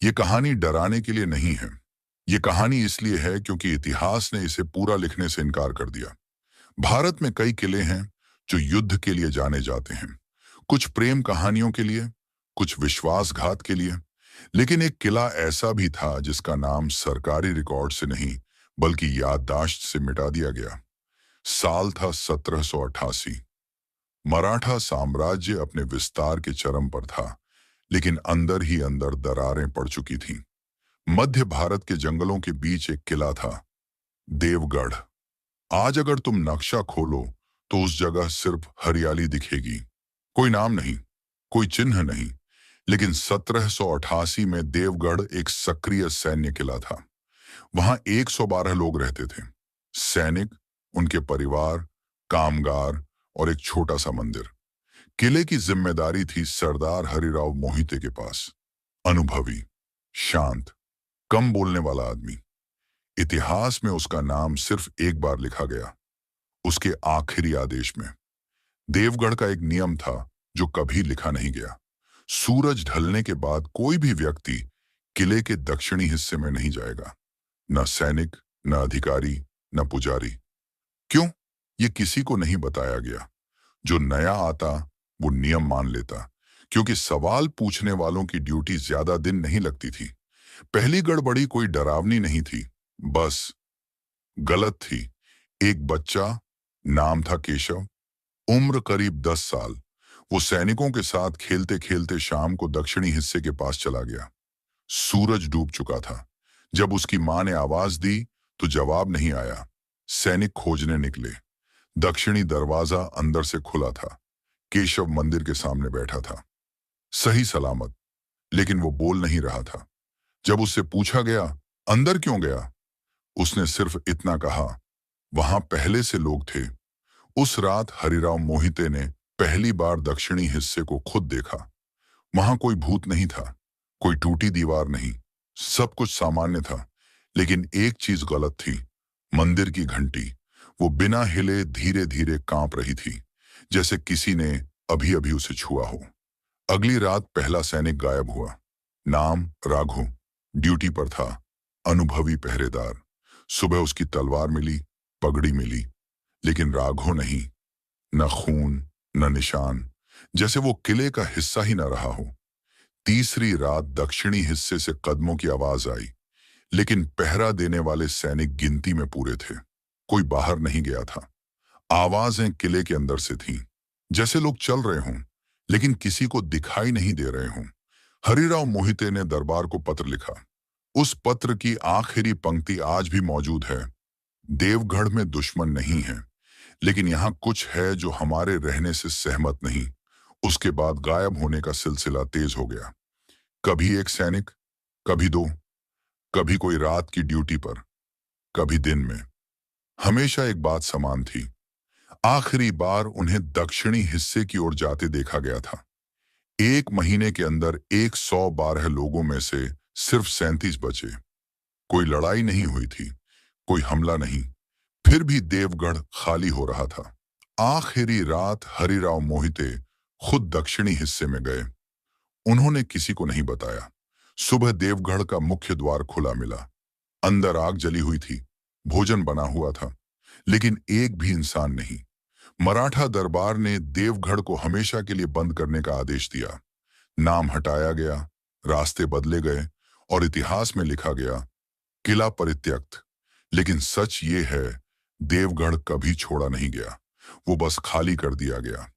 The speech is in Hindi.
ये कहानी डराने के लिए नहीं है। ये कहानी इसलिए है क्योंकि इतिहास ने इसे पूरा लिखने से इनकार कर दिया। भारत में कई किले हैं जो युद्ध के लिए जाने जाते हैं, कुछ प्रेम कहानियों के लिए, कुछ विश्वासघात के लिए। लेकिन एक किला ऐसा भी था जिसका नाम सरकारी रिकॉर्ड से नहीं बल्कि याददाश्त से मिटा दिया गया। साल था 1788। मराठा साम्राज्य अपने विस्तार के चरम पर था, लेकिन अंदर ही अंदर दरारें पड़ चुकी थीं। मध्य भारत के जंगलों के बीच एक किला था, देवगढ़। आज अगर तुम नक्शा खोलो तो उस जगह सिर्फ हरियाली दिखेगी। कोई नाम नहीं, कोई चिन्ह नहीं। लेकिन 1788 में देवगढ़ एक सक्रिय सैन्य किला था। वहां 112 लोग रहते थे, सैनिक, उनके परिवार, कामगार और एक छोटा सा मंदिर। किले की जिम्मेदारी थी सरदार हरिराव मोहिते के पास। अनुभवी, शांत, कम बोलने वाला आदमी। इतिहास में उसका नाम सिर्फ एक बार लिखा गया, उसके आखिरी आदेश में। देवगढ़ का एक नियम था जो कभी लिखा नहीं गया। सूरज ढलने के बाद कोई भी व्यक्ति किले के दक्षिणी हिस्से में नहीं जाएगा। न सैनिक, न अधिकारी, न पुजारी। क्यों? ये किसी को नहीं बताया गया। जो नया आता वो नियम मान लेता, क्योंकि सवाल पूछने वालों की ड्यूटी ज्यादा दिन नहीं लगती थी। पहली गड़बड़ी कोई डरावनी नहीं थी, बस गलत थी। एक बच्चा, नाम था केशव, उम्र करीब 10 साल। वो सैनिकों के साथ खेलते खेलते शाम को दक्षिणी हिस्से के पास चला गया। सूरज डूब चुका था। जब उसकी मां ने आवाज दी तो जवाब नहीं आया। सैनिक खोजने निकले। दक्षिणी दरवाजा अंदर से खुला था। केशव मंदिर के सामने बैठा था, सही सलामत, लेकिन वो बोल नहीं रहा था। जब उससे पूछा गया, अंदर क्यों गया, उसने सिर्फ इतना कहा, वहां पहले से लोग थे। उस रात हरिराव मोहिते ने पहली बार दक्षिणी हिस्से को खुद देखा। वहां कोई भूत नहीं था, कोई टूटी दीवार नहीं, सब कुछ सामान्य था। लेकिन एक चीज गलत थी, मंदिर की घंटी। वो बिना हिले धीरे धीरे कांप रही थी, जैसे किसी ने अभी अभी उसे छुआ हो। अगली रात पहला सैनिक गायब हुआ। नाम राघु, ड्यूटी पर था, अनुभवी पहरेदार। सुबह उसकी तलवार मिली, पगड़ी मिली, लेकिन राघो नहीं। न खून, न निशान, जैसे वो किले का हिस्सा ही न रहा हो। तीसरी रात दक्षिणी हिस्से से कदमों की आवाज आई, लेकिन पहरा देने वाले सैनिक गिनती में पूरे थे। कोई बाहर नहीं गया था। आवाजें किले के अंदर से थीं, जैसे लोग चल रहे हों, लेकिन किसी को दिखाई नहीं दे रहे हों। हरिराव मोहिते ने दरबार को पत्र लिखा। उस पत्र की आखिरी पंक्ति आज भी मौजूद है, देवगढ़ में दुश्मन नहीं है, लेकिन यहां कुछ है जो हमारे रहने से सहमत नहीं। उसके बाद गायब होने का सिलसिला तेज हो गया। कभी एक सैनिक, कभी दो, कभी कोई रात की ड्यूटी पर, कभी दिन में। हमेशा एक बात समान थी, आखिरी बार उन्हें दक्षिणी हिस्से की ओर जाते देखा गया था। 1 महीने के अंदर 112 लोगों में से सिर्फ 37 बचे। कोई लड़ाई नहीं हुई थी, कोई हमला नहीं, फिर भी देवगढ़ खाली हो रहा था। आखिरी रात हरिराव मोहिते खुद दक्षिणी हिस्से में गए। उन्होंने किसी को नहीं बताया। सुबह देवगढ़ का मुख्य द्वार खुला मिला। अंदर आग जली हुई थी, भोजन बना हुआ था, लेकिन एक भी इंसान नहीं। मराठा दरबार ने देवगढ़ को हमेशा के लिए बंद करने का आदेश दिया। नाम हटाया गया, रास्ते बदले गए और इतिहास में लिखा गया, किला परित्यक्त। लेकिन सच ये है, देवगढ़ कभी छोड़ा नहीं गया, वो बस खाली कर दिया गया।